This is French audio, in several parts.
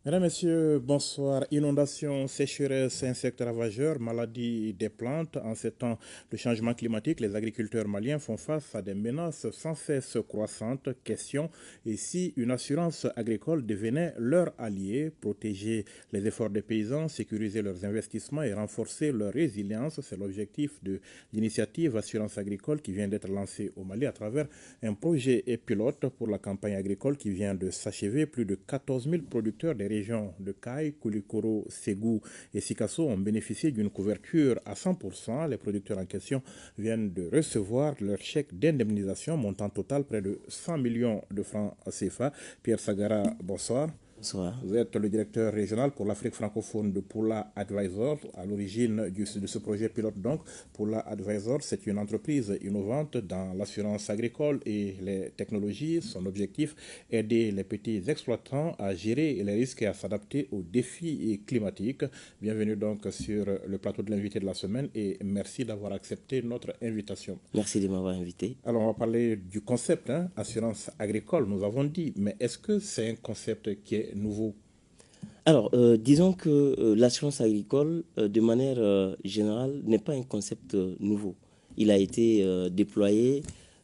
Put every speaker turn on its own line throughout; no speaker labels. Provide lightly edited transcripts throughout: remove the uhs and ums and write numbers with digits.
Mesdames, Messieurs, bonsoir. Inondations, sécheresse, insectes ravageurs, maladies des plantes. En ces temps de changement climatique, les agriculteurs maliens font face à des menaces sans cesse croissantes. Question, et si une assurance agricole devenait leur allié, protéger les efforts des paysans, sécuriser leurs investissements et renforcer leur résilience? C'est l'objectif de l'initiative Assurance agricole qui vient d'être lancée au Mali à travers un projet pilote pour la campagne agricole qui vient de s'achever. Plus de 14 000 producteurs des régions de Kay, Koulikoro, Ségou et Sikasso ont bénéficié d'une couverture à 100%. Les producteurs en question viennent de recevoir leur chèque d'indemnisation montant total près de 100 millions de francs CFA. Pierre Sagara, bonsoir.
Bonsoir.
Vous êtes le directeur régional pour l'Afrique francophone de Poula Advisor, à l'origine de ce projet pilote. Donc, Poula Advisor, c'est une entreprise innovante dans l'assurance agricole et les technologies. Son objectif, aider les petits exploitants à gérer les risques et à s'adapter aux défis climatiques. Bienvenue donc sur le plateau de l'invité de la semaine et merci d'avoir accepté notre invitation.
Merci de m'avoir invité.
Alors, on va parler du concept, assurance agricole, nous avons dit, mais est-ce que c'est un concept qui est nouveau?
Alors, disons que l'assurance agricole, de manière générale, n'est pas un concept nouveau. Il a été déployé,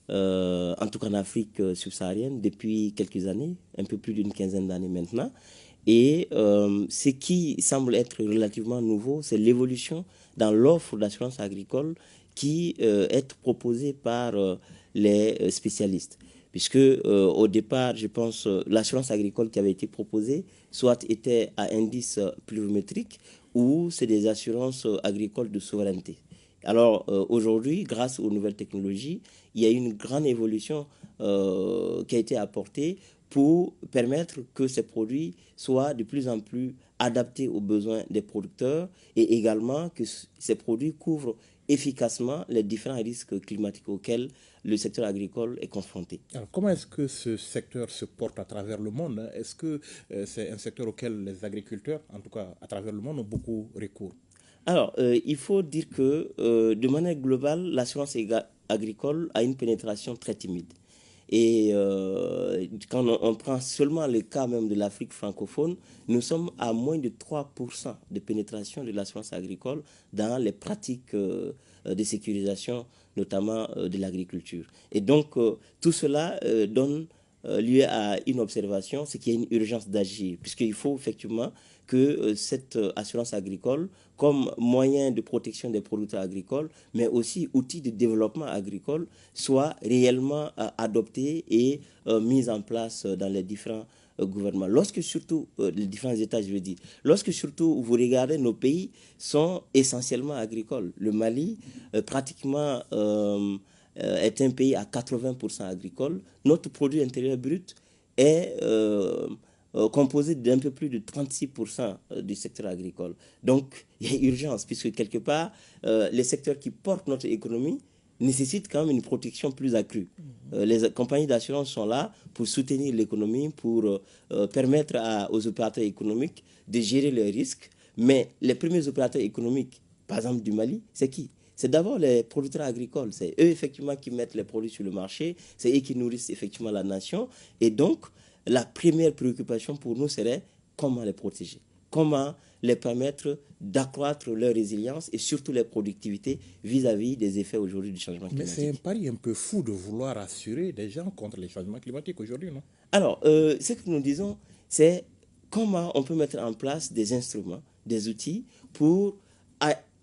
en tout cas en Afrique subsaharienne, depuis quelques années, un peu plus d'une quinzaine d'années maintenant. Et ce qui semble être relativement nouveau, c'est l'évolution dans l'offre d'assurance agricole qui est proposée par les spécialistes. Puisque au départ, je pense, l'assurance agricole qui avait été proposée, soit était à indice pluviométrique ou c'est des assurances agricoles de souveraineté. Alors aujourd'hui, grâce aux nouvelles technologies, il y a une grande évolution qui a été apportée pour permettre que ces produits soient de plus en plus adaptés aux besoins des producteurs et également que ces produits couvrent efficacement les différents risques climatiques auxquels le secteur agricole est confronté.
Alors, comment est-ce que ce secteur se porte à travers le monde? Est-ce que c'est un secteur auquel les agriculteurs, en tout cas à travers le monde, ont beaucoup recours?
Alors, il faut dire que de manière globale, l'assurance agricole a une pénétration très timide. Et quand on prend seulement le cas même de l'Afrique francophone, nous sommes à moins de 3% de pénétration de l'assurance agricole dans les pratiques de sécurisation, notamment de l'agriculture. Et donc, tout cela donne lieu à une observation, c'est qu'il y a une urgence d'agir, puisqu'il faut effectivement que cette assurance agricole, comme moyen de protection des producteurs agricoles, mais aussi outil de développement agricole, soit réellement adoptée et mise en place dans les différents gouvernements. Lorsque surtout, les différents États, je veux dire, lorsque surtout vous regardez, nos pays sont essentiellement agricoles. Le Mali, pratiquement est un pays à 80% agricole. Notre produit intérieur brut est composé d'un peu plus de 36% du secteur agricole. Donc, il y a urgence, puisque quelque part, les secteurs qui portent notre économie nécessitent quand même une protection plus accrue. Les compagnies d'assurance sont là pour soutenir l'économie, pour permettre aux opérateurs économiques de gérer leurs risques. Mais les premiers opérateurs économiques, par exemple du Mali, c'est qui? C'est d'abord les producteurs agricoles. C'est eux, effectivement, qui mettent les produits sur le marché. C'est eux qui nourrissent, effectivement, la nation. Et donc, la première préoccupation pour nous serait comment les protéger. Comment les permettre d'accroître leur résilience et surtout leur productivité vis-à-vis des effets aujourd'hui du changement climatique.
Mais c'est un pari un peu fou de vouloir assurer des gens contre les changements climatiques aujourd'hui, non?
Alors, ce que nous disons, c'est comment on peut mettre en place des instruments, des outils pour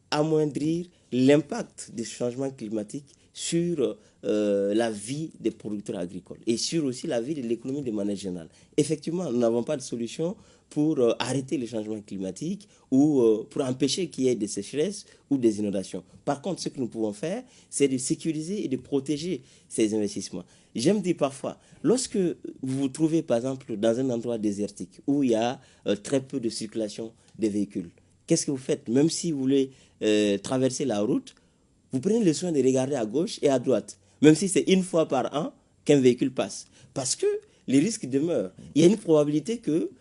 amoindrir l'impact des changements climatiques sur la vie des producteurs agricoles et sur aussi la vie de l'économie de manière générale. Effectivement, nous n'avons pas de solution pour arrêter les changements climatiques ou pour empêcher qu'il y ait des sécheresses ou des inondations. Par contre, ce que nous pouvons faire, c'est de sécuriser et de protéger ces investissements. J'aime dire parfois, lorsque vous vous trouvez par exemple dans un endroit désertique où il y a très peu de circulation des véhicules, qu'est-ce que vous faites? Même si vous voulez traverser la route, vous prenez le soin de regarder à gauche et à droite, même si c'est une fois par an qu'un véhicule passe. Parce que les risques demeurent. Il y a une probabilité que,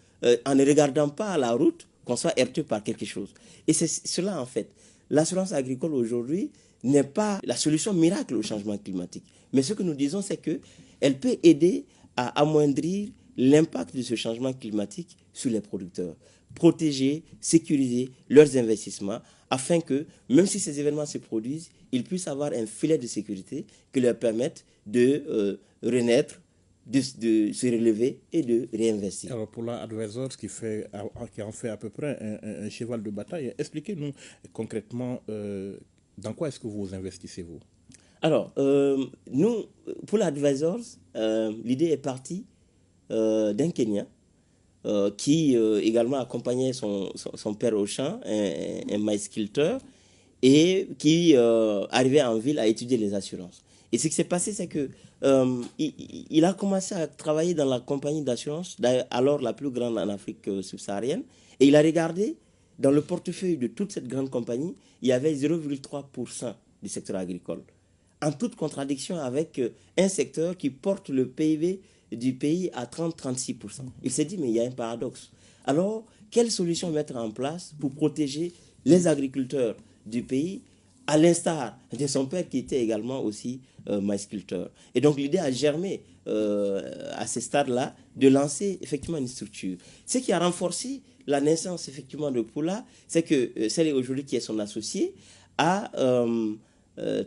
en ne regardant pas la route, qu'on soit heurté par quelque chose. Et c'est cela en fait. L'assurance agricole aujourd'hui n'est pas la solution miracle au changement climatique. Mais ce que nous disons, c'est qu'elle peut aider à amoindrir l'impact de ce changement climatique sur les producteurs. Protéger, sécuriser leurs investissements afin que, même si ces événements se produisent, ils puissent avoir un filet de sécurité qui leur permette de renaître, de se relever et de réinvestir.
Alors pour l'advisor, qui en fait à peu près un cheval de bataille, expliquez-nous concrètement dans quoi est-ce que vous investissez, vous?
Alors, nous, pour l'advisor, l'idée est partie d'un Kenyan qui également accompagnait son père au champ, un maïsculteur, et qui arrivait en ville à étudier les assurances. Et ce qui s'est passé, c'est que il a commencé à travailler dans la compagnie d'assurance, alors la plus grande en Afrique subsaharienne, et il a regardé dans le portefeuille de toute cette grande compagnie, il y avait 0,3% du secteur agricole, en toute contradiction avec un secteur qui porte le PIB du pays à 30-36%. Il s'est dit, mais il y a un paradoxe. Alors, quelle solution mettre en place pour protéger les agriculteurs du pays, à l'instar de son père qui était également aussi maïsculteur. Et donc l'idée a germé à ce stade-là de lancer effectivement une structure. Ce qui a renforcé la naissance effectivement de Poula, c'est que celle aujourd'hui qui est son associé a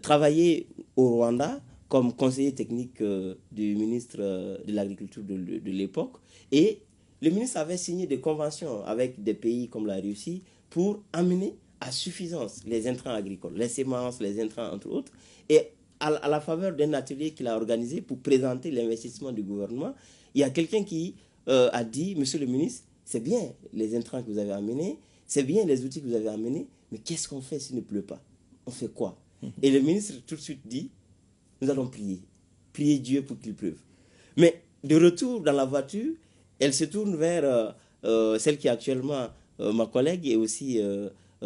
travaillé au Rwanda comme conseiller technique du ministre de l'Agriculture de l'époque. Et le ministre avait signé des conventions avec des pays comme la Russie pour amener à suffisance les intrants agricoles, les semences, les intrants entre autres. Et à la faveur d'un atelier qu'il a organisé pour présenter l'investissement du gouvernement, il y a quelqu'un qui a dit, monsieur le ministre, c'est bien les intrants que vous avez amenés, c'est bien les outils que vous avez amenés, mais qu'est-ce qu'on fait s'il ne pleut pas? On fait quoi? Et le ministre tout de suite dit, nous allons prier Dieu pour qu'il pleuve. Mais de retour dans la voiture, elle se tourne vers celle qui est actuellement ma collègue et aussi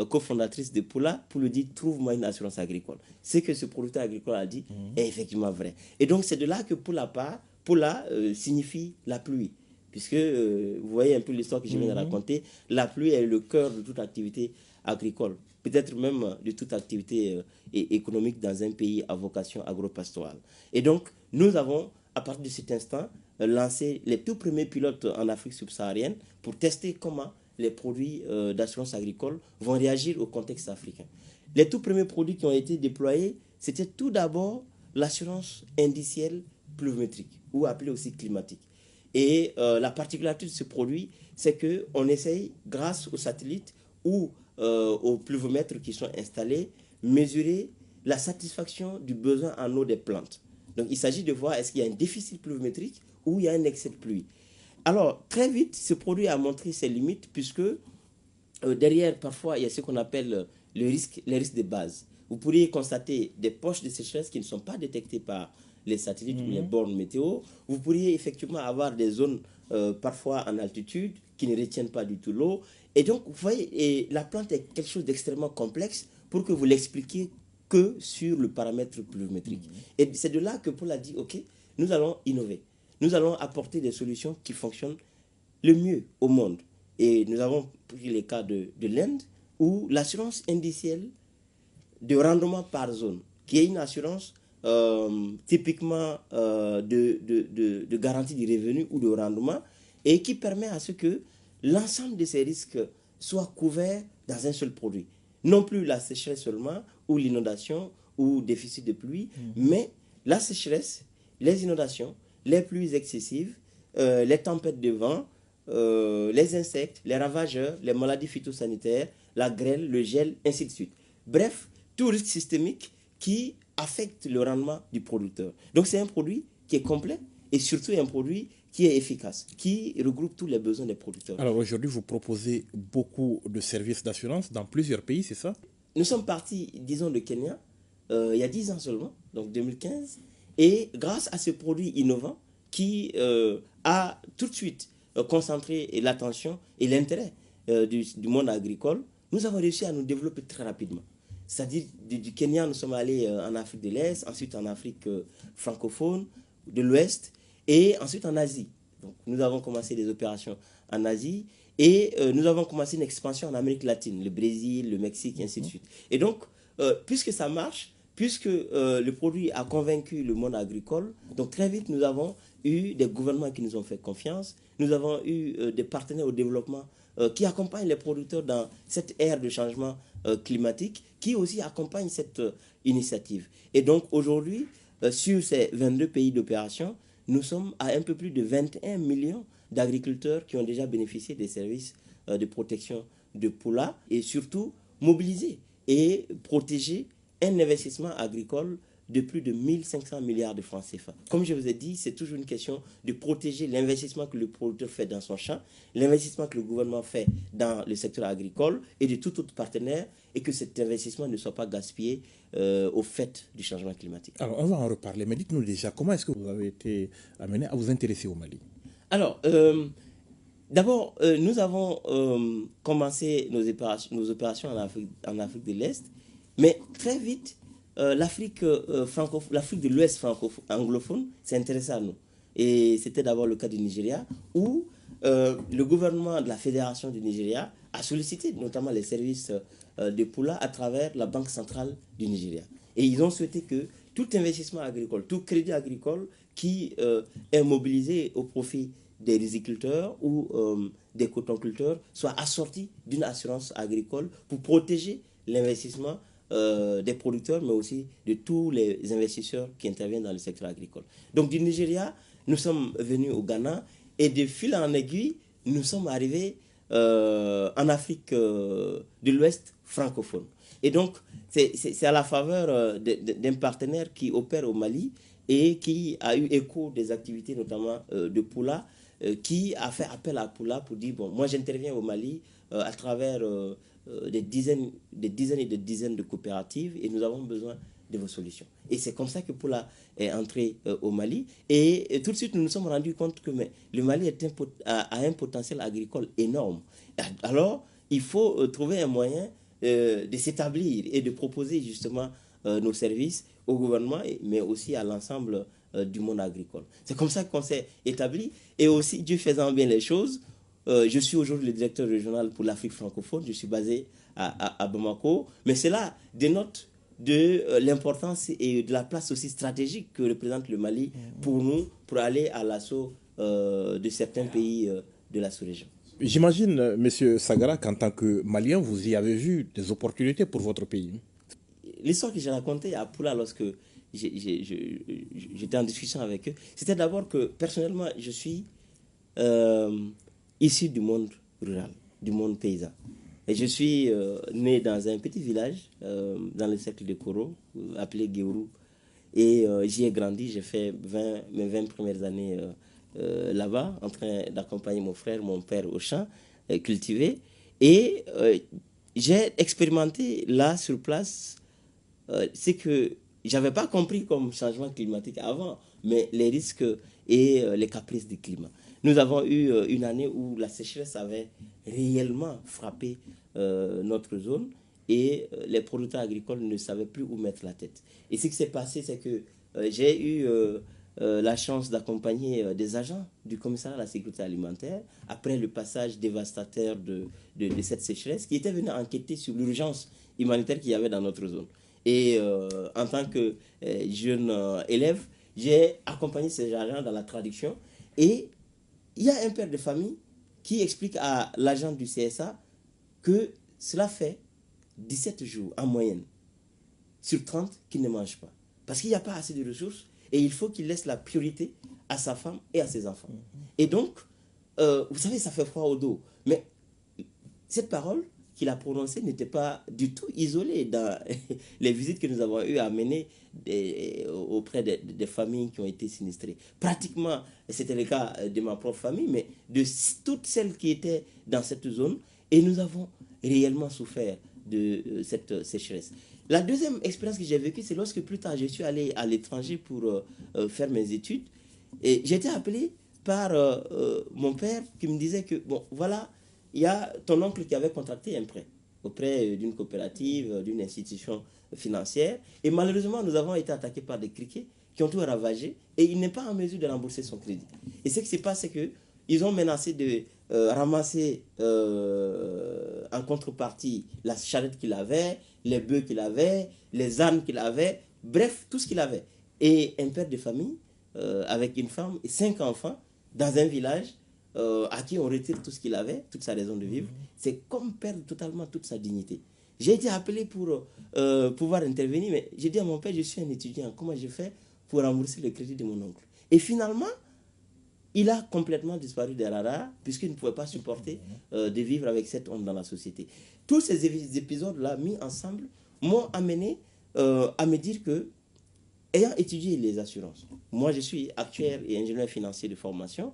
cofondatrice de Poula pour lui dire, trouve-moi une assurance agricole. Ce que ce producteur agricole a dit est effectivement vrai. Et donc c'est de là que Poula signifie la pluie. Puisque vous voyez un peu l'histoire que je viens de raconter, la pluie est le cœur de toute activité agricole, peut-être même de toute activité économique dans un pays à vocation agro-pastorale. Et donc, nous avons, à partir de cet instant, lancé les tout premiers pilotes en Afrique subsaharienne pour tester comment les produits d'assurance agricole vont réagir au contexte africain. Les tout premiers produits qui ont été déployés, c'était tout d'abord l'assurance indicielle pluviométrique, ou appelée aussi climatique. Et la particularité de ce produit, c'est qu'on essaye, grâce aux satellites ou aux pluviomètres qui sont installés, mesurer la satisfaction du besoin en eau des plantes. Donc il s'agit de voir est-ce qu'il y a un déficit pluviométrique ou il y a un excès de pluie. Alors très vite, ce produit a montré ses limites puisque derrière, parfois, il y a ce qu'on appelle les risques de base. Vous pourriez constater des poches de sécheresse qui ne sont pas détectées par les satellites ou les bornes météo. Vous pourriez effectivement avoir des zones parfois en altitude qui ne retiennent pas du tout l'eau. Et donc, vous voyez, la plante est quelque chose d'extrêmement complexe pour que vous l'expliquiez que sur le paramètre pluviométrique. Et c'est de là que Paul a dit, OK, nous allons innover. Nous allons apporter des solutions qui fonctionnent le mieux au monde. Et nous avons pris les cas de l'Inde, où l'assurance indicielle de rendement par zone, qui est une assurance typiquement de garantie du revenu ou de rendement, et qui permet à ce que l'ensemble de ces risques soient couverts dans un seul produit. Non plus la sécheresse seulement, ou l'inondation, ou déficit de pluie, mais la sécheresse, les inondations, les pluies excessives, les tempêtes de vent, les insectes, les ravageurs, les maladies phytosanitaires, la grêle, le gel, ainsi de suite. Bref, tout risque systémique qui affecte le rendement du producteur. Donc c'est un produit qui est complet et surtout un produit qui est efficace, qui regroupe tous les besoins des producteurs.
Alors aujourd'hui, vous proposez beaucoup de services d'assurance dans plusieurs pays, c'est ça?
Nous sommes partis, disons, de Kenya, il y a 10 ans seulement, donc 2015, et grâce à ce produit innovant qui a tout de suite concentré l'attention et l'intérêt du monde agricole, nous avons réussi à nous développer très rapidement. C'est-à-dire, du Kenya, nous sommes allés en Afrique de l'Est, ensuite en Afrique francophone, de l'Ouest, et ensuite en Asie. Donc, nous avons commencé des opérations en Asie, et nous avons commencé une expansion en Amérique latine, le Brésil, le Mexique, et ainsi de suite. Et donc, puisque ça marche, puisque le produit a convaincu le monde agricole, donc très vite, nous avons eu des gouvernements qui nous ont fait confiance, nous avons eu des partenaires au développement qui accompagnent les producteurs dans cette ère de changement climatique, qui aussi accompagnent cette initiative. Et donc aujourd'hui, sur ces 22 pays d'opération, nous sommes à un peu plus de 21 millions d'agriculteurs qui ont déjà bénéficié des services de protection de Pula et surtout mobiliser et protéger un investissement agricole de plus de 1500 milliards de francs CFA. Comme je vous ai dit, c'est toujours une question de protéger l'investissement que le producteur fait dans son champ, l'investissement que le gouvernement fait dans le secteur agricole et de tout autre partenaire, et que cet investissement ne soit pas gaspillé au fait du changement climatique.
Alors, on va en reparler, mais dites-nous déjà, comment est-ce que vous avez été amené à vous intéresser au Mali?
Alors, d'abord, nous avons commencé nos opérations en Afrique de l'Est, mais très vite, l'Afrique de l'Ouest anglophone s'est intéressée à nous. Et c'était d'abord le cas du Nigeria, où le gouvernement de la Fédération du Nigeria a sollicité notamment les services de Pula à travers la Banque centrale du Nigeria. Et ils ont souhaité que tout investissement agricole, tout crédit agricole qui est mobilisé au profit des riziculteurs ou des cotonculteurs soit assorti d'une assurance agricole pour protéger l'investissement des producteurs, mais aussi de tous les investisseurs qui interviennent dans le secteur agricole. Donc du Nigeria, nous sommes venus au Ghana et de fil en aiguille, nous sommes arrivés en Afrique de l'Ouest francophone. Et donc, c'est à la faveur d'un partenaire qui opère au Mali et qui a eu écho des activités notamment de Pula, qui a fait appel à Pula pour dire, bon, moi j'interviens au Mali à travers des dizaines et des dizaines de coopératives et nous avons besoin de vos solutions. Et c'est comme ça que Pula est entré au Mali. Et tout de suite, nous nous sommes rendus compte que le Mali a un potentiel agricole énorme. Alors, il faut trouver un moyen de s'établir et de proposer justement nos services au gouvernement, mais aussi à l'ensemble du monde agricole. C'est comme ça qu'on s'est établi. Et aussi, Dieu faisant bien les choses, je suis aujourd'hui le directeur régional pour l'Afrique francophone. Je suis basé à Bamako. Mais cela dénote de l'importance et de la place aussi stratégique que représente le Mali pour nous, pour aller à l'assaut de certains pays de la sous-région.
J'imagine, Monsieur Sagara, qu'en tant que Malien, vous y avez vu des opportunités pour votre pays.
L'histoire que j'ai racontée à Pula lorsque j'étais en discussion avec eux, c'était d'abord que personnellement, je suis issu du monde rural, du monde paysan. Et je suis né dans un petit village, dans le cercle de Koro, appelé Géourou. Et j'y ai grandi, j'ai fait mes 20 premières années là-bas, en train d'accompagner mon frère, mon père au champ, cultiver. Et j'ai expérimenté là, sur place, c'est que j'avais pas compris comme changement climatique avant, mais les risques et les caprices du climat. Nous avons eu une année où la sécheresse avait réellement frappé notre zone et les producteurs agricoles ne savaient plus où mettre la tête. Et ce qui s'est passé, c'est que j'ai eu la chance d'accompagner des agents du commissariat à la sécurité alimentaire après le passage dévastateur de cette sécheresse qui était venu enquêter sur l'urgence humanitaire qu'il y avait dans notre zone. Et en tant que jeune élève, j'ai accompagné ces agents dans la traduction. Et il y a un père de famille qui explique à l'agent du CSA que cela fait 17 jours en moyenne sur 30 qu'il ne mange pas. Parce qu'il n'y a pas assez de ressources et il faut qu'il laisse la priorité à sa femme et à ses enfants. Et donc, vous savez, ça fait froid au dos. Mais cette parole qu'il a prononcée n'était pas du tout isolée dans les visites que nous avons eues à mener auprès des familles qui ont été sinistrées. Pratiquement, c'était le cas de ma propre famille, mais de toutes celles qui étaient dans cette zone. Et nous avons réellement souffert de cette sécheresse. La deuxième expérience que j'ai vécue, c'est lorsque plus tard, je suis allé à l'étranger pour faire mes études. Et j'ai été appelé par mon père qui me disait que, bon, voilà, il y a ton oncle qui avait contracté un prêt auprès d'une coopérative, d'une institution financière. Et malheureusement, nous avons été attaqués par des criquets qui ont tout ravagé et il n'est pas en mesure de rembourser son crédit. Et ce qui se passe, c'est qu'ils ont menacé de ramasser en contrepartie la charrette qu'il avait, les bœufs qu'il avait, les ânes qu'il avait, bref, tout ce qu'il avait. Et un père de famille avec une femme et 5 enfants dans un village à qui on retire tout ce qu'il avait, toute sa raison de vivre. C'est comme perdre totalement toute sa dignité. J'ai été appelé pour pouvoir intervenir, mais j'ai dit à mon père, je suis un étudiant, comment je fais pour rembourser le crédit de mon oncle? Et finalement, il a complètement disparu des radars puisqu'il ne pouvait pas supporter de vivre avec cette honte dans la société. Tous ces épisodes-là mis ensemble m'ont amené à me dire que, ayant étudié les assurances, moi je suis actuaire et ingénieur financier de formation,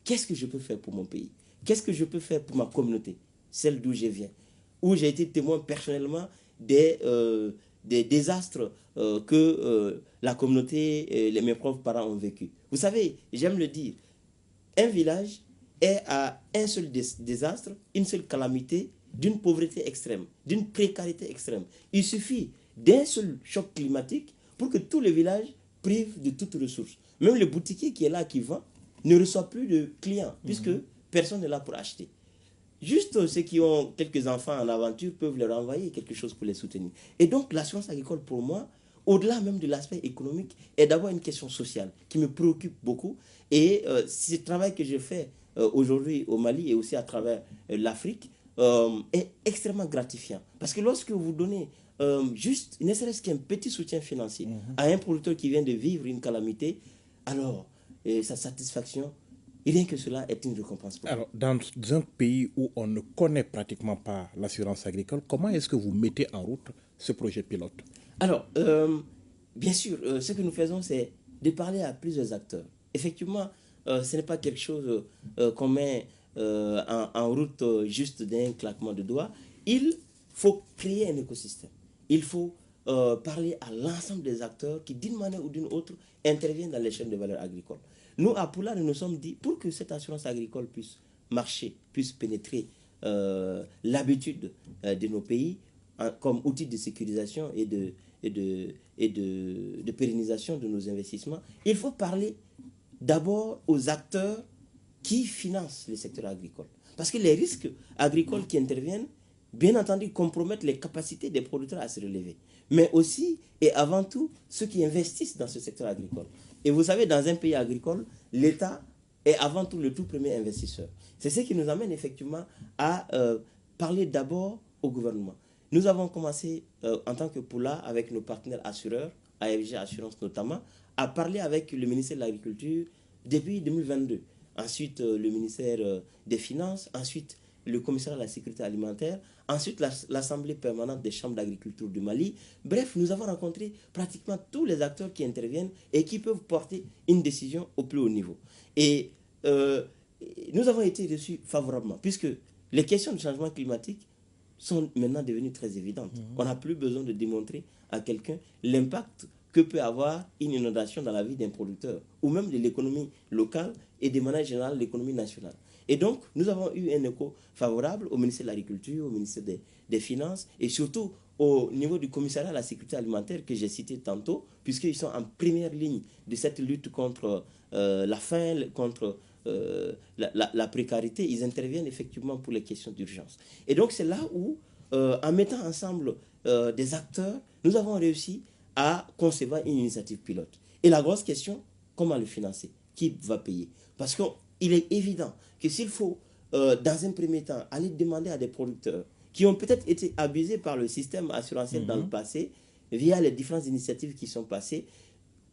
qu'est-ce que je peux faire pour mon pays? Qu'est-ce que je peux faire pour ma communauté, celle d'où je viens, où j'ai été témoin personnellement des désastres que la communauté et mes propres parents ont vécu. Vous savez, j'aime le dire, un village est à un seul désastre, une seule calamité, d'une pauvreté extrême, d'une précarité extrême. Il suffit d'un seul choc climatique pour que tout le village prive de toutes ressources. Même le boutiquier qui est là, qui vend, ne reçoit plus de clients, puisque personne n'est là pour acheter. Juste ceux qui ont quelques enfants en aventure peuvent leur envoyer quelque chose pour les soutenir. Et donc l'assurance agricole, pour moi, au-delà même de l'aspect économique, est d'abord une question sociale qui me préoccupe beaucoup. Et ce travail que je fais aujourd'hui au Mali et aussi à travers l'Afrique est extrêmement gratifiant. Parce que lorsque vous donnez juste, ne serait-ce qu'un petit soutien financier à un producteur qui vient de vivre une calamité, alors sa satisfaction, rien que cela est une récompense pour
Alors, dans un pays où on ne connaît pratiquement pas l'assurance agricole, comment est-ce que vous mettez en route ce projet pilote?
Alors, bien sûr, ce que nous faisons, c'est de parler à plusieurs acteurs. Effectivement, ce n'est pas quelque chose qu'on met en route juste d'un claquement de doigts. Il faut créer un écosystème. Il faut parler à l'ensemble des acteurs qui, d'une manière ou d'une autre, interviennent dans les chaînes de valeur agricole. Nous, à Poula, nous nous sommes dit, pour que cette assurance agricole puisse marcher, puisse pénétrer l'habitude de nos pays comme outil de sécurisation et de pérennisation de nos investissements, il faut parler d'abord aux acteurs qui financent le secteur agricole. Parce que les risques agricoles qui interviennent, bien entendu, compromettent les capacités des producteurs à se relever. Mais aussi et avant tout, ceux qui investissent dans ce secteur agricole. Et vous savez, dans un pays agricole, l'État est avant tout le tout premier investisseur. C'est ce qui nous amène effectivement à parler d'abord au gouvernement. Nous avons commencé en tant que Poula avec nos partenaires assureurs, AFG Assurance notamment, à parler avec le ministère de l'Agriculture depuis 2022. Ensuite, le ministère des Finances, ensuite le commissariat à la sécurité alimentaire, ensuite l'Assemblée permanente des chambres d'agriculture du Mali. Bref, nous avons rencontré pratiquement tous les acteurs qui interviennent et qui peuvent porter une décision au plus haut niveau. Et nous avons été reçus favorablement, puisque les questions du changement climatique sont maintenant devenues très évidentes. On n'a plus besoin de démontrer à quelqu'un l'impact que peut avoir une inondation dans la vie d'un producteur, ou même de l'économie locale et de manière générale l'économie nationale. Et donc, nous avons eu un écho favorable au ministère de l'Agriculture, au ministère des Finances, et surtout au niveau du commissariat à la sécurité alimentaire que j'ai cité tantôt, puisqu'ils sont en première ligne de cette lutte contre la faim, contre la précarité. Ils interviennent effectivement pour les questions d'urgence. Et donc, c'est là où, en mettant ensemble des acteurs, nous avons réussi à concevoir une initiative pilote. Et la grosse question, comment le financer? Qui va payer? Parce qu'il est évident que s'il faut, dans un premier temps, aller demander à des producteurs qui ont peut-être été abusés par le système assurantiel dans le passé, via les différentes initiatives qui sont passées,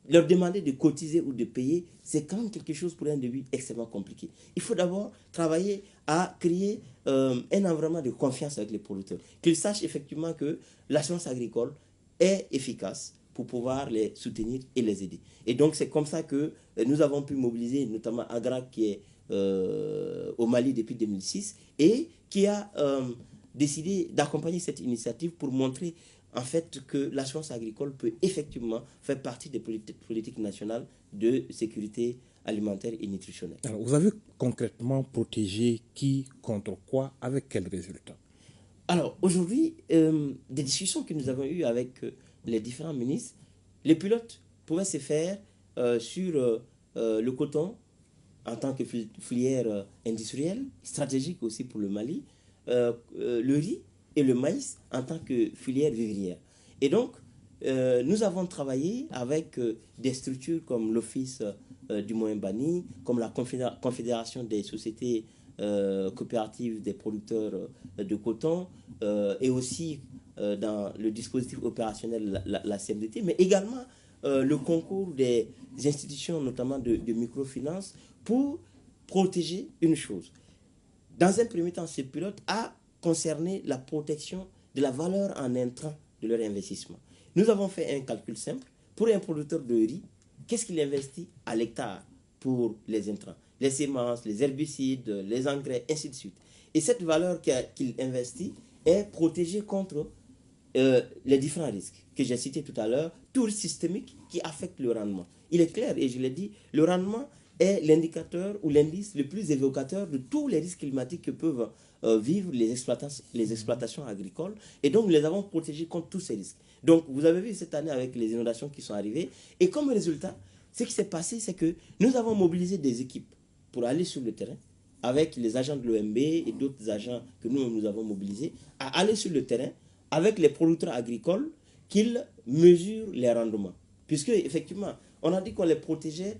leur demander de cotiser ou de payer, c'est quand même quelque chose pour un début extrêmement compliqué. Il faut d'abord travailler à créer un environnement de confiance avec les producteurs, qu'ils sachent effectivement que l'assurance agricole est efficace pour pouvoir les soutenir et les aider. Et donc c'est comme ça que nous avons pu mobiliser notamment Agra qui est au Mali depuis 2006 et qui a décidé d'accompagner cette initiative pour montrer en fait que l'assurance agricole peut effectivement faire partie des politiques nationales de sécurité alimentaire et nutritionnelle.
Alors, vous avez concrètement protégé qui, contre quoi, avec quels résultats?
Alors, aujourd'hui, des discussions que nous avons eues avec les différents ministres, les pilotes pouvaient se faire sur le coton en tant que filière industrielle, stratégique aussi pour le Mali, le riz et le maïs en tant que filière vivrière. Et donc, nous avons travaillé avec des structures comme l'Office du Moyen-Bani, comme la Confédération des sociétés coopératives des producteurs de coton, et aussi dans le dispositif opérationnel, la CMDT, mais également le concours des institutions, notamment de microfinance, pour protéger une chose. Dans un premier temps, ce pilote a concerné la protection de la valeur en intrants de leur investissement. Nous avons fait un calcul simple. Pour un producteur de riz, qu'est-ce qu'il investit à l'hectare pour les intrants? Les semences, les herbicides, les engrais, ainsi de suite. Et cette valeur qu'il investit est protégée contre les différents risques que j'ai cités tout à l'heure, tout risque systémique qui affecte le rendement. Il est clair, et je l'ai dit, le rendement est l'indicateur ou l'indice le plus évocateur de tous les risques climatiques que peuvent vivre les exploitations agricoles. Et donc, nous les avons protégés contre tous ces risques. Donc, vous avez vu cette année avec les inondations qui sont arrivées. Et comme résultat, ce qui s'est passé, c'est que nous avons mobilisé des équipes pour aller sur le terrain avec les agents de l'OMB et d'autres agents que nous avons mobilisés à aller sur le terrain avec les producteurs agricoles qu'ils mesurent les rendements. Puisque, effectivement, on a dit qu'on les protégeait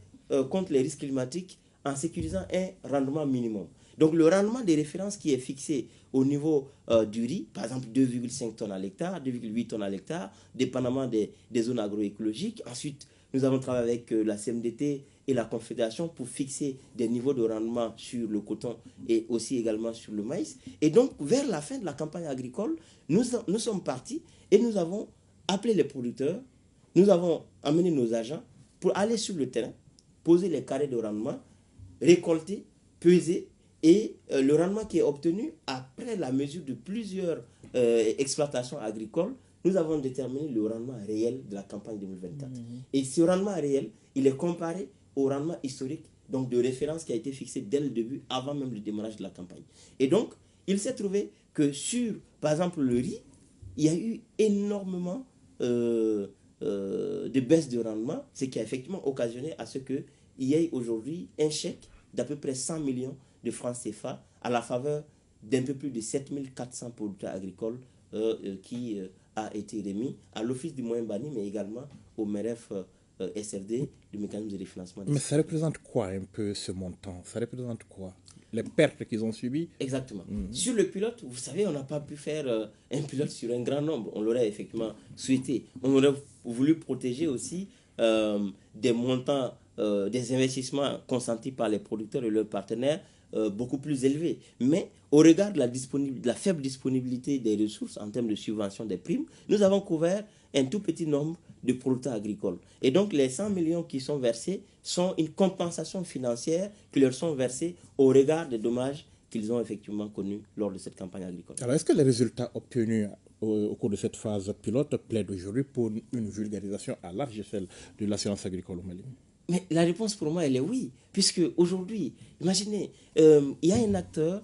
contre les risques climatiques en sécurisant un rendement minimum. Donc, le rendement des références qui est fixé au niveau du riz, par exemple 2,5 tonnes à l'hectare, 2,8 tonnes à l'hectare, dépendamment des zones agroécologiques. Ensuite, nous avons travaillé avec la CMDT et la Confédération pour fixer des niveaux de rendement sur le coton et aussi également sur le maïs. Et donc, vers la fin de la campagne agricole, nous sommes partis et nous avons appelé les producteurs, nous avons amené nos agents pour aller sur le terrain, poser les carrés de rendement, récolter, peser, et le rendement qui est obtenu après la mesure de plusieurs exploitations agricoles, nous avons déterminé le rendement réel de la campagne 2024. Et ce rendement réel, il est comparé au rendement historique, donc de référence qui a été fixé dès le début, avant même le démarrage de la campagne. Et donc, il s'est trouvé que sur, par exemple, le riz, il y a eu énormément de baisse de rendement, ce qui a effectivement occasionné à ce qu'il y ait aujourd'hui un chèque d'à peu près 100 millions de francs CFA à la faveur d'un peu plus de 7400 producteurs agricoles qui a été remis à l'Office du Moyen-Bani, mais également au MEREF SFD, le mécanisme de refinancement.
Mais ça représente quoi un peu ce montant? Ça représente quoi? Les pertes qu'ils ont subies?
Exactement. Sur le pilote, vous savez, on n'a pas pu faire un pilote sur un grand nombre. On l'aurait effectivement souhaité. On aurait voulu protéger aussi des montants, des investissements consentis par les producteurs et leurs partenaires beaucoup plus élevés. Mais au regard de la faible disponibilité des ressources en termes de subvention des primes, nous avons couvert un tout petit nombre de producteurs agricoles. Et donc les 100 millions qui sont versés sont une compensation financière qui leur sont versés au regard des dommages qu'ils ont effectivement connus lors de cette campagne agricole.
Alors est-ce que les résultats obtenus au cours de cette phase pilote plaident aujourd'hui pour une vulgarisation à large échelle de l'assurance agricole au Mali?
Mais la réponse pour moi, elle est oui. Puisque aujourd'hui, imaginez, il y a un acteur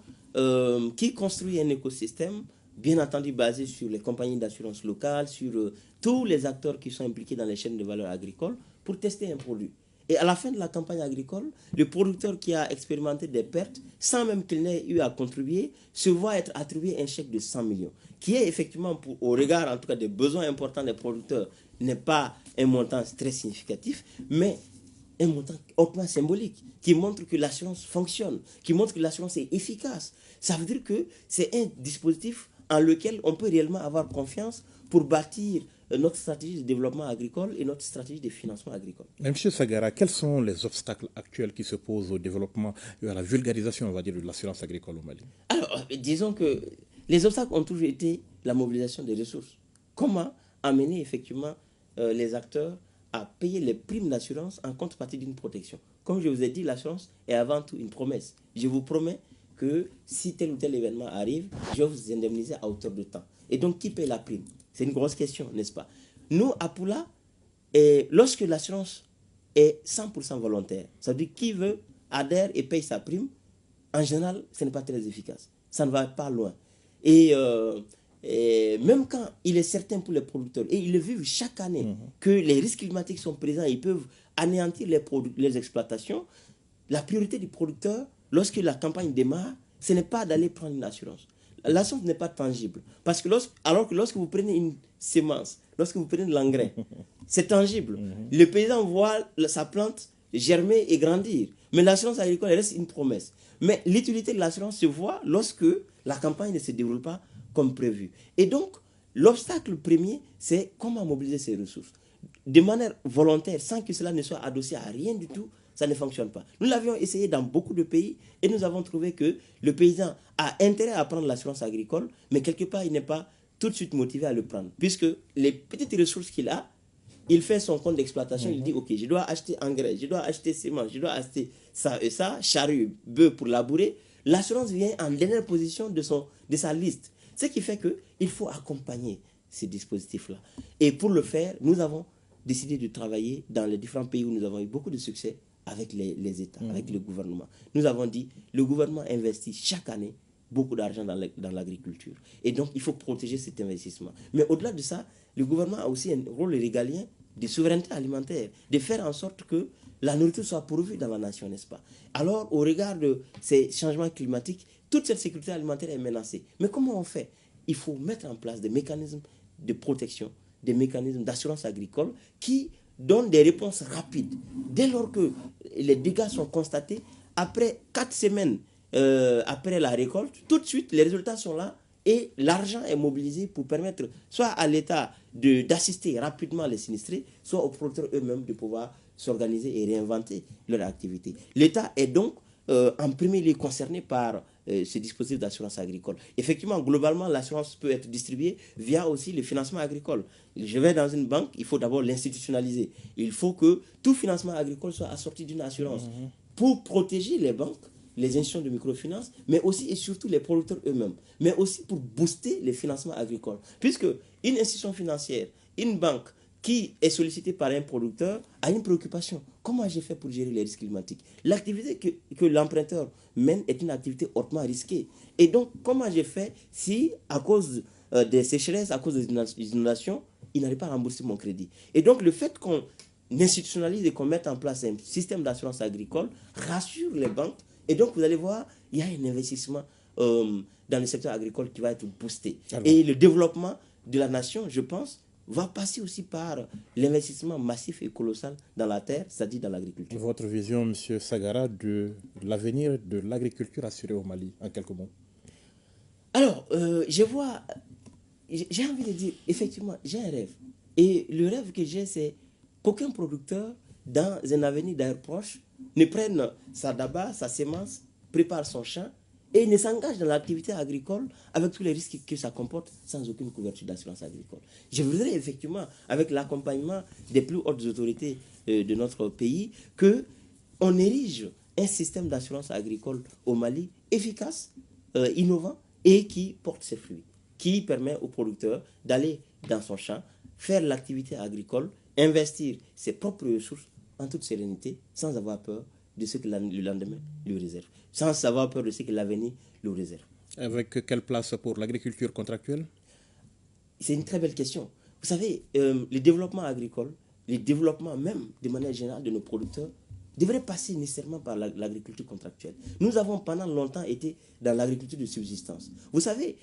qui construit un écosystème, bien entendu basé sur les compagnies d'assurance locales, sur tous les acteurs qui sont impliqués dans les chaînes de valeur agricole, pour tester un produit. Et à la fin de la campagne agricole, le producteur qui a expérimenté des pertes, sans même qu'il n'ait eu à contribuer, se voit être attribué un chèque de 100 millions, qui est effectivement, au regard en tout cas des besoins importants des producteurs, n'est pas un montant très significatif, mais un montant hautement symbolique, qui montre que l'assurance fonctionne, qui montre que l'assurance est efficace. Ça veut dire que c'est un dispositif en lequel on peut réellement avoir confiance pour bâtir notre stratégie de développement agricole et notre stratégie de financement agricole.
M. Sagara, quels sont les obstacles actuels qui se posent au développement et à la vulgarisation, on va dire, de l'assurance agricole au Mali?
Alors, disons que les obstacles ont toujours été la mobilisation des ressources. Comment amener effectivement les acteurs à payer les primes d'assurance en contrepartie d'une protection? Comme je vous ai dit, l'assurance est avant tout une promesse. Je vous promets que si tel ou tel événement arrive, je vais vous indemniser à hauteur de temps. Et donc, qui paye la prime? C'est une grosse question, n'est-ce pas? Nous, à Poula, lorsque l'assurance est 100% volontaire, ça veut dire qui veut adhère et paye sa prime, en général, ce n'est pas très efficace. Ça ne va pas loin. Et même quand il est certain pour les producteurs, et ils le vivent chaque année, que les risques climatiques sont présents, ils peuvent anéantir les exploitations, la priorité du producteur, lorsque la campagne démarre, ce n'est pas d'aller prendre une assurance. L'assurance n'est pas tangible. Parce que alors que lorsque vous prenez une semence, lorsque vous prenez de l'engrais, c'est tangible. Le paysan voit sa plante germer et grandir. Mais l'assurance agricole reste une promesse. Mais l'utilité de l'assurance se voit lorsque la campagne ne se déroule pas comme prévu. Et donc, l'obstacle premier, c'est comment mobiliser ces ressources. De manière volontaire, sans que cela ne soit adossé à rien du tout, ça ne fonctionne pas. Nous l'avions essayé dans beaucoup de pays et nous avons trouvé que le paysan a intérêt à prendre l'assurance agricole, mais quelque part, il n'est pas tout de suite motivé à le prendre. Puisque les petites ressources qu'il a, il fait son compte d'exploitation, il dit, ok, je dois acheter engrais, je dois acheter semences, je dois acheter ça et ça, charrue, bœuf pour labourer. L'assurance vient en dernière position de sa liste. Ce qui fait qu'il faut accompagner ces dispositifs-là. Et pour le faire, nous avons décidé de travailler dans les différents pays où nous avons eu beaucoup de succès avec les États, avec le gouvernement. Nous avons dit, le gouvernement investit chaque année beaucoup d'argent dans l'agriculture. Et donc, il faut protéger cet investissement. Mais au-delà de ça, le gouvernement a aussi un rôle régalien de souveraineté alimentaire, de faire en sorte que la nourriture soit pourvue dans la nation, n'est-ce pas? Alors, au regard de ces changements climatiques, toute cette sécurité alimentaire est menacée. Mais comment on fait? Il faut mettre en place des mécanismes de protection, des mécanismes d'assurance agricole qui donnent des réponses rapides. Dès lors que les dégâts sont constatés, après 4 semaines après la récolte, tout de suite, les résultats sont là et l'argent est mobilisé pour permettre soit à l'État d'assister rapidement les sinistrés, soit aux producteurs eux-mêmes de pouvoir s'organiser et réinventer leur activité. L'État est donc en premier lieu concerné par ce dispositif d'assurance agricole. Effectivement, globalement, l'assurance peut être distribuée via aussi le financement agricole. Je vais dans une banque, il faut d'abord l'institutionnaliser. Il faut que tout financement agricole soit assorti d'une assurance pour protéger les banques, les institutions de microfinance, mais aussi et surtout les producteurs eux-mêmes, mais aussi pour booster les financements agricoles. Puisque une institution financière, une banque qui est sollicitée par un producteur a une préoccupation. Comment j'ai fait pour gérer les risques climatiques? L'activité que l'emprunteur mène est une activité hautement risquée. Et donc, comment j'ai fait si, à cause des sécheresses, à cause des inondations, il n'arrive pas à rembourser mon crédit? Et donc, le fait qu'on institutionnalise et qu'on mette en place un système d'assurance agricole rassure les banques. Et donc, vous allez voir, il y a un investissement dans le secteur agricole qui va être boosté. Alors, et le développement de la nation, je pense, va passer aussi par l'investissement massif et colossal dans la terre, c'est-à-dire dans l'agriculture.
Votre vision, M. Sagara, de l'avenir de l'agriculture assurée au Mali, en quelques mots?
Alors, j'ai envie de dire, effectivement, j'ai un rêve. Et le rêve que j'ai, c'est qu'aucun producteur, dans un avenir d'ailleurs proche, ne prenne sa daba, sa sémence, prépare son champ et ne s'engage dans l'activité agricole avec tous les risques que ça comporte sans aucune couverture d'assurance agricole. Je voudrais effectivement, avec l'accompagnement des plus hautes autorités de notre pays, qu'on érige un système d'assurance agricole au Mali efficace, innovant et qui porte ses fruits, qui permet aux producteurs d'aller dans son champ, faire l'activité agricole, investir ses propres ressources en toute sérénité, sans avoir peur de ce que le lendemain lui réserve, sans avoir peur de ce que l'avenir lui réserve.
Avec quelle place pour l'agriculture contractuelle?
C'est une très belle question. Vous savez, le développement agricole, le développement même de manière générale de nos producteurs, devrait passer nécessairement par l'agriculture contractuelle. Nous avons pendant longtemps été dans l'agriculture de subsistance. Vous savez,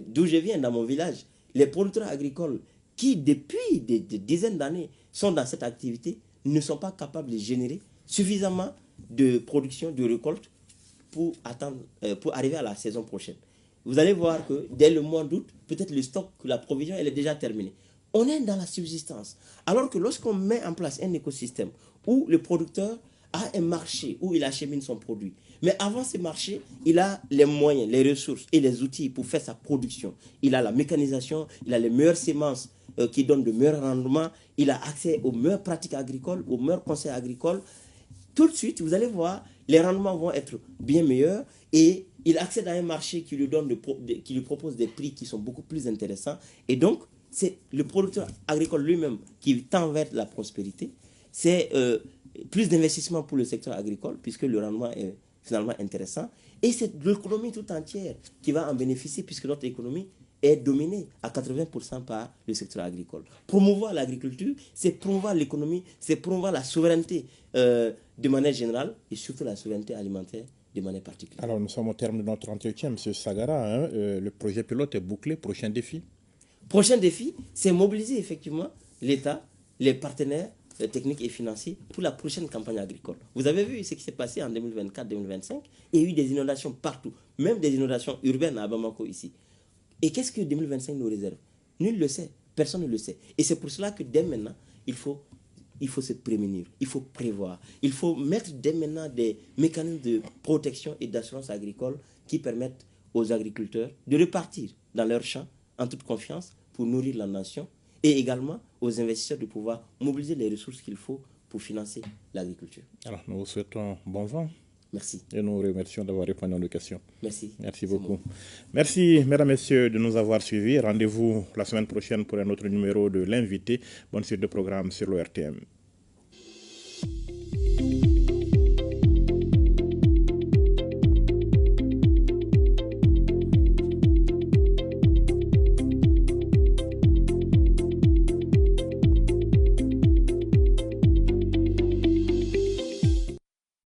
d'où je viens, dans mon village, les producteurs agricoles qui, depuis des dizaines d'années, sont dans cette activité, ne sont pas capables de générer suffisamment de production, de récolte pour arriver à la saison prochaine. Vous allez voir que dès le mois d'août, peut-être le stock, la provision, elle est déjà terminée. On est dans la subsistance. Alors que lorsqu'on met en place un écosystème où le producteur a un marché où il achemine son produit, mais avant ce marché, il a les moyens, les ressources et les outils pour faire sa production. Il a la mécanisation, il a les meilleures semences qui donnent de meilleurs rendements, il a accès aux meilleures pratiques agricoles, aux meilleurs conseils agricoles. Tout de suite, vous allez voir, les rendements vont être bien meilleurs et il accède à un marché qui lui propose des prix qui sont beaucoup plus intéressants. Et donc, c'est le producteur agricole lui-même qui tend vers la prospérité. C'est plus d'investissement pour le secteur agricole puisque le rendement est finalement intéressant. Et c'est l'économie tout entière qui va en bénéficier puisque notre économie est dominée à 80% par le secteur agricole. Promouvoir l'agriculture, c'est promouvoir l'économie, c'est promouvoir la souveraineté de manière générale et surtout la souveraineté alimentaire de manière particulière.
Alors nous sommes au terme de notre entretien, M. Sagara. Le projet pilote est bouclé. Prochain défi?
Prochain défi, c'est mobiliser effectivement l'État, les partenaires, techniques et financiers pour la prochaine campagne agricole. Vous avez vu ce qui s'est passé en 2024-2025. Il y a eu des inondations partout, même des inondations urbaines à Bamako ici. Et qu'est-ce que 2025 nous réserve? Nul ne le sait, personne ne le sait. Et c'est pour cela que dès maintenant, il faut se prémunir, il faut prévoir, il faut mettre dès maintenant des mécanismes de protection et d'assurance agricole qui permettent aux agriculteurs de repartir dans leurs champs en toute confiance pour nourrir la nation et également aux investisseurs de pouvoir mobiliser les ressources qu'il faut pour financer l'agriculture.
Alors, nous vous souhaitons bon vent.
Merci.
Et nous vous remercions d'avoir répondu à nos questions.
Merci.
Merci beaucoup. Merci, mesdames, messieurs, de nous avoir suivis. Rendez-vous la semaine prochaine pour un autre numéro de l'invité. Bonne suite de programme sur l'ORTM.